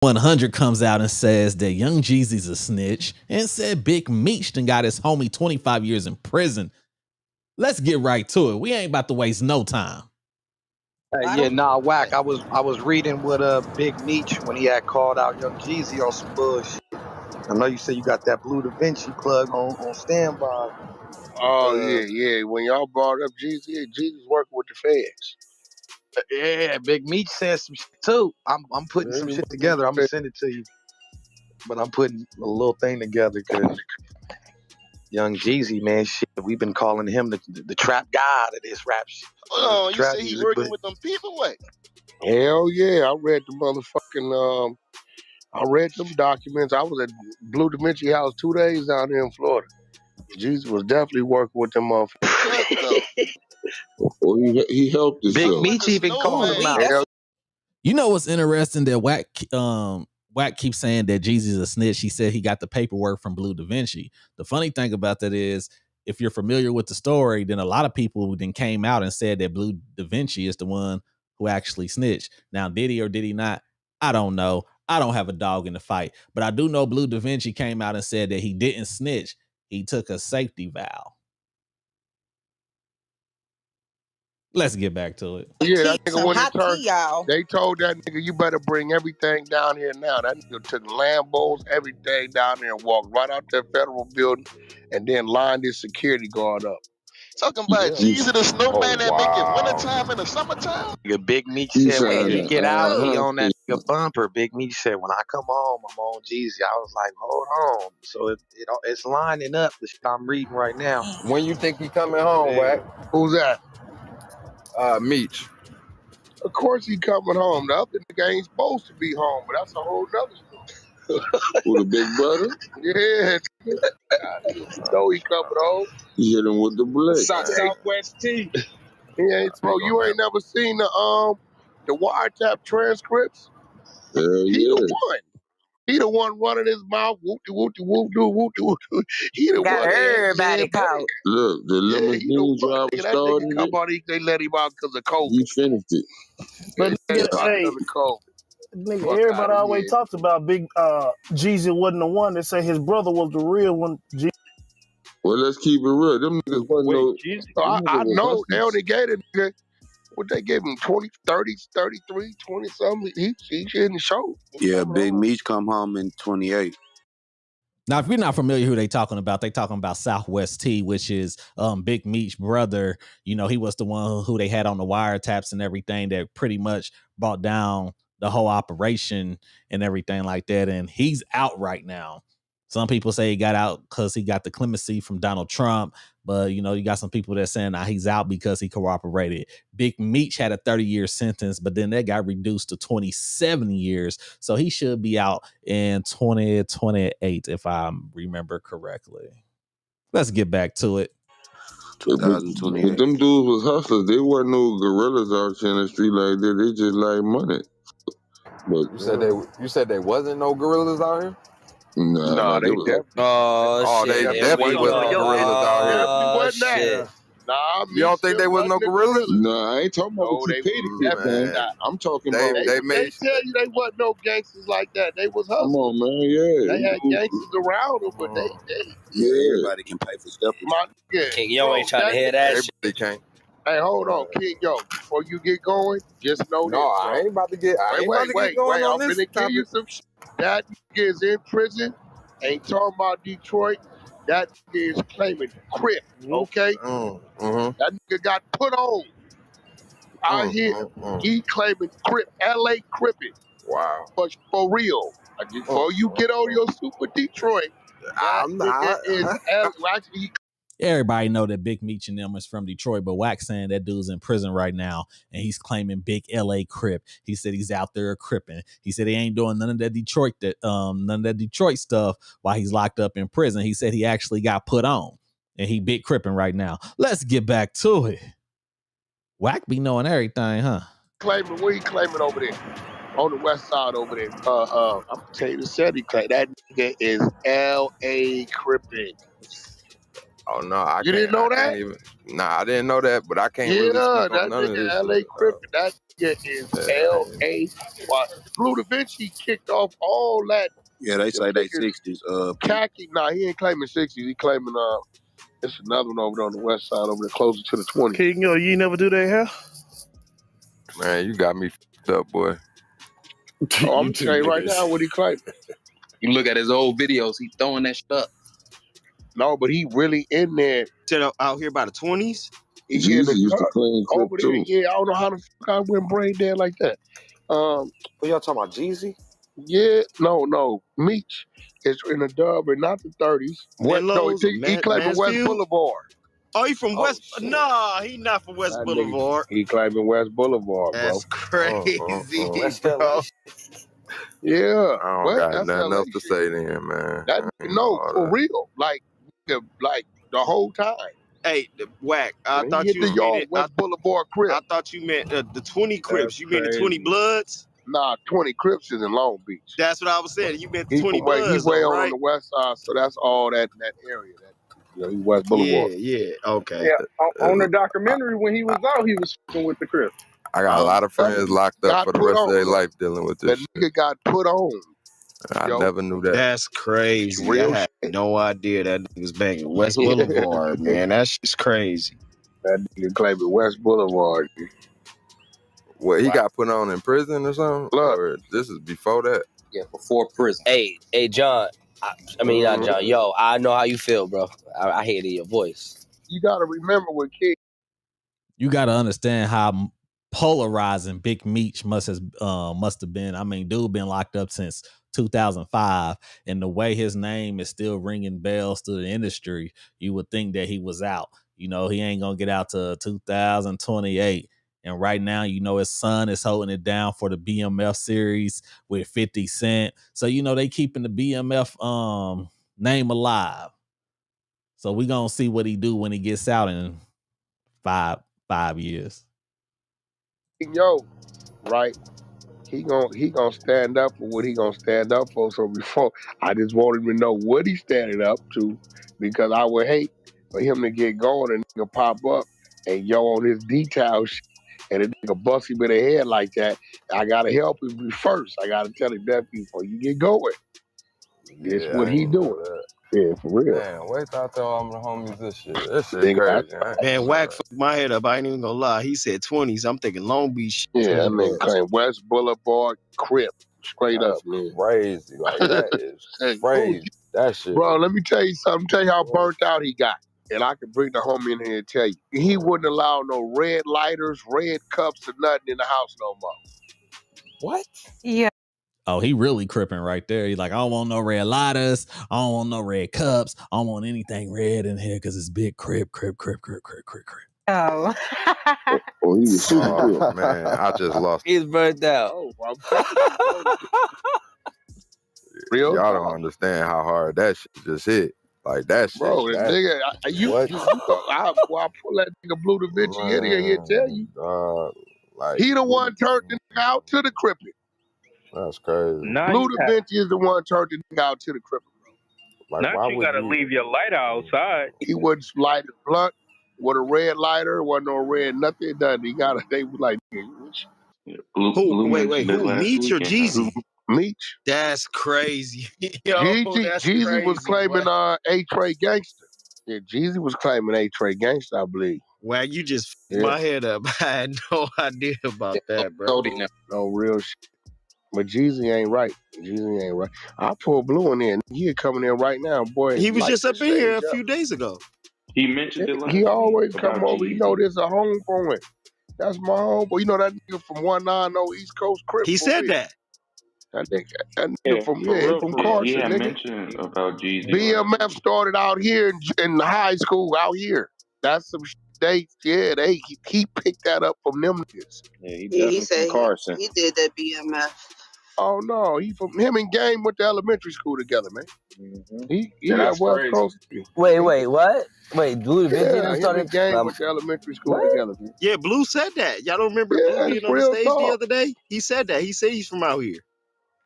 100 comes out and says that Young Jeezy's a snitch and said Big Meech done got his homie 25 years in prison. Let's get right to it. We ain't about to waste no time. Wack. I was reading what Big Meech when he had called out Young Jeezy on some bullshit. I know you said you got that blue Vinci plug on standby. Oh yeah. When y'all brought up Jeezy, Jeezy's working with the feds. Yeah, Big Meech said some shit too. I'm putting some shit together. I'm gonna send it to you. But I'm putting a little thing together because Young Jeezy, man, shit, we've been calling him the trap god of this rap shit. Oh, you say he working with them people? What? Hell yeah! I read the motherfucking I read them documents. I was at Blue Vinci House 2 days down here in Florida. Jeezy was definitely working with them motherfuckers. Well, he helped himself. Big Meech even called him out. You know what's interesting that Wack keeps saying that Jeezy's a snitch. He said he got the paperwork from Blue Da Vinci. The funny thing about that is, if you're familiar with the story, then a lot of people then came out and said that Blue Da Vinci is the one who actually snitched. Now, did he or did he not? I don't know. I don't have a dog in the fight, but I do know Blue Da Vinci came out and said that he didn't snitch. He took a safety vow. Let's get back to it. Yeah, that nigga when they told that nigga, you better bring everything down here now. That nigga took Lambos, everything down there and walked right out that federal building and then lined his security guard up. Talking about Jeezy the snowman that make it wintertime and the summertime. Big Meech said when he get out, he on that nigga bumper. Big Meech said, when I come home, I'm on Jeezy. I was like, hold on. So it's lining up, the shit I'm reading right now. When you think he coming home, Wack? Who's that? Meech. Of course he coming home. The other nigga ain't supposed to be home, but that's a whole nother story. With a big brother? Yeah. No, he coming home. He hit him with the blick. Southwest T. He ain't, bro, you ain't never seen the wiretap transcripts? He the one. He the one running his mouth, whoop-de-whoop-de-whoop-de-whoop-de-whoop. He the got one. everybody caught. Look, the limousine driver started it. Come on, they let him out because of COVID. He finished it. But nigga, everybody always talks about Big Jeezy wasn't the one. They say his brother was the real one. Well, let's keep it real. Them niggas wasn't I know they only gave it. What they gave him 20, 30, 33, 20 something. He shouldn't show. Yeah, Big Meech come home in 28. Now, if you're not familiar who they talking about Southwest T, which is Big Meech brother. You know, he was the one who they had on the wiretaps and everything that pretty much brought down the whole operation and everything like that. And he's out right now. Some people say he got out because he got the clemency from Donald Trump. But, you know, you got some people that saying he's out because he cooperated. Big Meech had a 30-year sentence, but then that got reduced to 27 years. So he should be out in 2028, if I remember correctly. Let's get back to it. 2028. But them dudes was hustlers. They weren't no gorillas out here in the street like that. They just like money. But you said there wasn't no gorillas out here? Nah, they definitely wasn't no gorillas out here. Nah, you don't think they was no gorillas? Nah, I ain't talking about what you paid to get, man. I'm talking about they tell you they wasn't no gangsters like that. They was hustlers. Come on, man, yeah. They had gangsters around them, but they everybody can pay for stuff. King Yo ain't trying to hear that shit. They can't. Hey, hold on, King Yo. Before you get going, just know this. No, I ain't about to get. Wait. I'm gonna give you some shit. That nigga is in prison. Ain't talking about Detroit. That nigga is claiming CRIP. Okay. That nigga got put on. Out here, he claiming CRIP. LA CRIPing. Wow. But for real, before you get on your Super Detroit, I'm not. Actually, Everybody know that Big Meech and them is from Detroit, but Wack saying that dude's in prison right now, and he's claiming big LA Crip. He said he's out there cripping. He said he ain't doing none of that Detroit stuff while he's locked up in prison. He said he actually got put on, and he big cripping right now. Let's get back to it. Wack be knowing everything, huh? Claiming where he claiming over there on the west side over there. I'm gonna tell you the said he claim that nigga is LA cripping. Oh no, you didn't know that? Nah, I didn't know that, but I can't really speak on none of this. LA cripping. That nigga is L.A. Blue Da Vinci kicked off all that. Yeah, they say they 60s. Khaki, nah, he ain't claiming 60s. He claiming it's another one over there on the west side, over there closer to the 20s. King, you never do that hair? Man, you got me f***ed up, boy. Oh, I'm telling you right now what he claiming. You look at his old videos, he throwing that shit up. No, but he really in there. Out here by the 20s? Jeezy used to claim CRIP over there, too. yeah, I don't know how the fuck I went brain dead like that. What y'all talking about, Jeezy? Yeah, no. Meech is in the dub and not the 30s. He claiming West Boulevard. Oh, he from West? Nah, he not from West Boulevard. He claiming West Boulevard, bro. That's crazy, bro. Yeah, I don't got nothing else to say then, man. That for real, like the whole time. Hey, Wack, I thought hit you the yard, meant West Boulevard Crip. I thought you meant the 20 Crips. You meant the 20 Bloods? Nah, 20 Crips is in Long Beach. That's what I was saying. You meant the 20 Bloods, Bloods, he way right? on the west side, so that's all that area. He West Boulevard. Yeah, okay. Yeah, on the documentary when he was out, he was fucking with the Crips. I got a lot of friends locked up for the rest of their life dealing with this shit. That nigga got put on. I never knew that. That's crazy. I had no idea that nigga was banging West Boulevard, man. That shit's crazy. That nigga claiming West Boulevard. What, he got put on in prison or something? Or this is before that? Yeah, before prison. Hey, John. I mean, not John. Yo, I know how you feel, bro. I hear it in your voice. You got to remember when kids. You got to understand how polarizing Big Meech must have been. I mean, dude been locked up since 2005, and the way his name is still ringing bells to the industry, you would think that he was out. You know, he ain't gonna get out to 2028. And right now, you know, his son is holding it down for the BMF series with 50 Cent. So, you know, they keeping the BMF name alive. So we gonna see what he do when he gets out in five years. Yo, right? He gonna stand up for what he gonna stand up for. So before, I just want him to know what he's standing up to, because I would hate for him to get going and nigga pop up and yo on his detail shit, and a nigga bust him in the head like that. I gotta help him first. I gotta tell him that before you get going. It's what he doing. Yeah, for real. Man, wait till I tell all my homies this shit. This shit crazy. Man, Wack fucked my head up. I ain't even gonna lie. He said 20s. I'm thinking Long Beach. Yeah, that nigga claim West Boulevard Crip. Straight up, man. Crazy. Like, that is crazy. That shit. Bro, let me tell you something. Tell you how burnt out he got. And I can bring the homie in here and tell you. He wouldn't allow no red lighters, red cups, or nothing in the house no more. What? Yeah. Oh, he really cripping right there. He's like, I don't want no red lighters. I don't want no red cups. I don't want anything red in here because it's big crip. Oh. Oh, he was super cool. Man, I just lost. He's burnt out. Real Y'all don't understand how hard that shit just hit. Like, that shit. Bro, the nigga, I pull that nigga Blue Da Vinci in here, he'll tell you. He the one turned the nigga out to the crippin'. That's crazy. Blue Da Vinci is the one turned the nigga out to the crippin', bro. Like, now you gotta leave your lighter outside. He wouldn't light his blunt with a red lighter, wasn't no red, nothing done. They was like, wait, who? Meech or Jeezy? Meech. That's crazy. Yo, Jeezy was claiming A-Tray Gangster. Yeah, Jeezy was claiming A-Tray Gangster, I believe. Wow, you just fucked my head up. I had no idea about that, bro. No real shit. But Jeezy ain't right. I pull Blue in there. He coming in right now, boy. He was just up in here a few days ago. He mentioned it last He always week come about over. Jeezy. You know, there's a home for him. That's my home. But you know that nigga from 190 East Coast Crip. He said that. That nigga from Carson. He had nigga. mentioned about Jeezy. BMF started out here in high school out here. That's some he picked that up from them niggas. Yeah, he said Carson. He did that BMF. Oh no, him and Game went to elementary school together, man. He That's West crazy. Coast. Wait, what? Wait, Blue Da Vinci Him started and Game went to elementary school together, man. Yeah, Blue said that. Y'all don't remember Blue being on the stage the other day? He said that. He said he's from out here.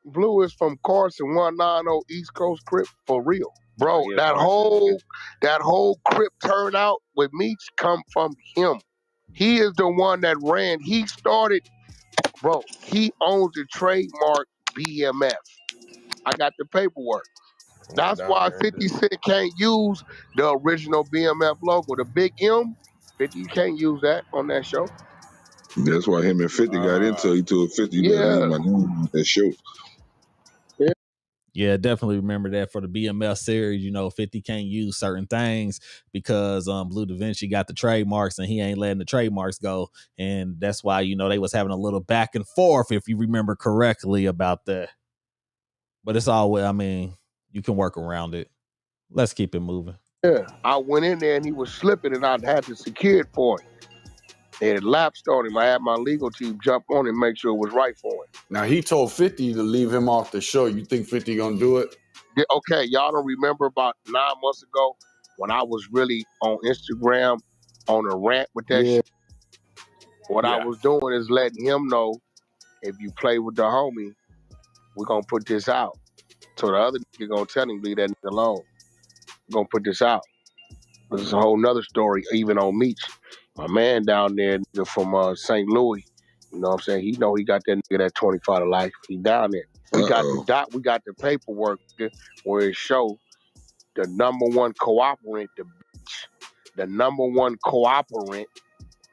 Blue is from Carson, 190 East Coast Crip for real. Bro, that whole Crip turnout with Meech come from him. He is the one that ran. He started Bro, he owns the trademark BMF. I got the paperwork. That's why 50 Cent can't use the original BMF logo. The big M, 50, you can't use that on that show. That's why him and 50 got into it. He told 50, you better leave my name on that show. Yeah, definitely remember that for the BMF series. 50 can't use certain things because Blue Da Vinci got the trademarks and he ain't letting the trademarks go. And that's why, they was having a little back and forth, if you remember correctly, about that. But it's all, you can work around it. Let's keep it moving. Yeah, I went in there and he was slipping and I had to secure it for him. They had lapsed on him. I had my legal team jump on him and make sure it was right for him. Now, he told 50 to leave him off the show. You think 50 gonna do it? Yeah, okay, y'all don't remember about 9 months ago when I was really on Instagram on a rant with that shit? What I was doing is letting him know, if you play with the homie, we're gonna put this out. So the other nigga gonna tell him, leave that nigga alone. We're gonna put this out. But it's a whole nother story, even on Meech. My man down there from St. Louis, you know what I'm saying? He know he got that nigga that 25 to life. He down there. We got the paperwork where it show the number one cooperant, the number one cooperant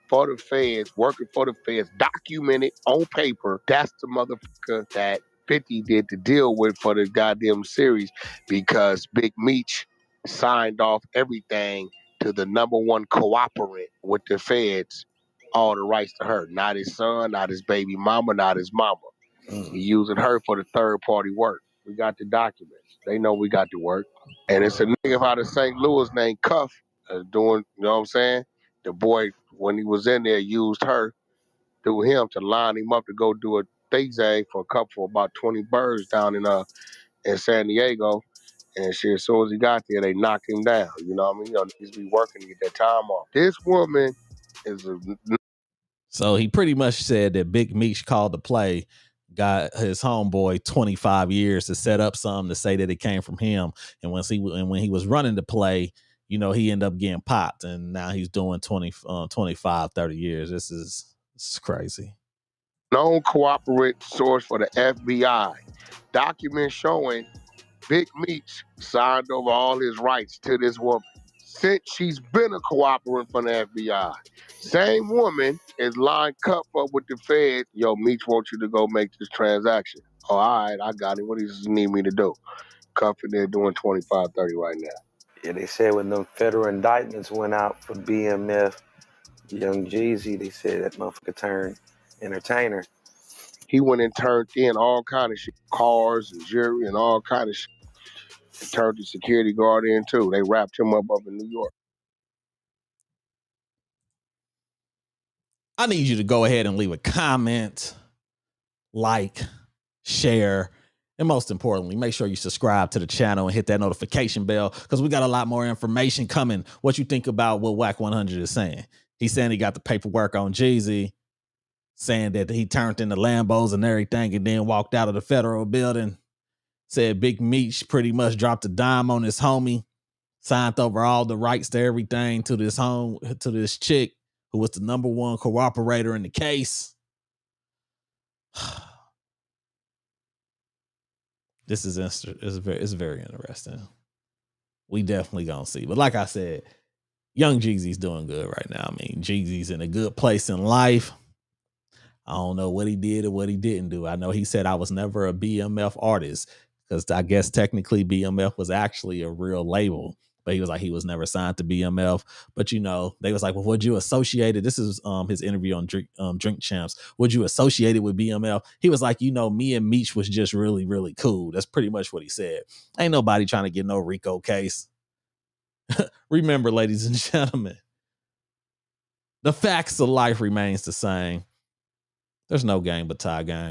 for the feds, working for the feds, documented on paper. That's the motherfucker that 50 did the deal with for the goddamn series, because Big Meech signed off everything to the number one cooperant with the feds, all the rights to her. Not his son, not his baby mama, not his mama. He using her for the third party work. We got the documents. They know we got the work. And it's a nigga out of St. Louis named Cuff doing, you know what I'm saying? The boy, when he was in there, used her through him to line him up to go do a thing for about 20 birds down in San Diego. And shit, as soon as he got there, they knocked him down. You know what I mean? Niggas be working to get that time off. This woman is a... So he pretty much said that Big Meech called the play, got his homeboy 25 years to set up something to say that it came from him. And when he was running the play, he ended up getting popped. And now he's doing 25, 30 years. This is crazy. Known cooperate source for the FBI. Documents showing Big Meech signed over all his rights to this woman since she's been a cooperant from the FBI. Same woman is lined Cup up with the Fed. Yo, Meech wants you to go make this transaction. Oh, all right, I got it. What does he need me to do? Cup in there doing 25, 30 right now. Yeah, they said when them federal indictments went out for BMF, Young Jeezy, they said that motherfucker turned entertainer. He went and turned in all kind of shit, cars and jewelry and all kind of shit. They turned the security guard in too. They wrapped him up in New York. I need you to go ahead and leave a comment, like, share, and most importantly, make sure you subscribe to the channel and hit that notification bell, because we got a lot more information coming. What you think about what Wack 100 is saying? He's saying he got the paperwork on Jeezy, saying that he turned into Lambos and everything and then walked out of the federal building. Said Big Meech pretty much dropped a dime on his homie, signed over all the rights to everything to this chick who was the number one cooperator in the case. This is it's very interesting. We definitely gonna see. But like I said, young Jeezy's doing good right now. I mean, Jeezy's in a good place in life. I don't know what he did or what he didn't do. I know he said I was never a BMF artist, because I guess technically BMF was actually a real label. But he was like, he was never signed to BMF. But, they was like, well, would you associate it? This is his interview on Drink Champs. Would you associate it with BMF? He was like, me and Meech was just really, really cool. That's pretty much what he said. Ain't nobody trying to get no RICO case. Remember, ladies and gentlemen, the facts of life remains the same. There's no game but tie game.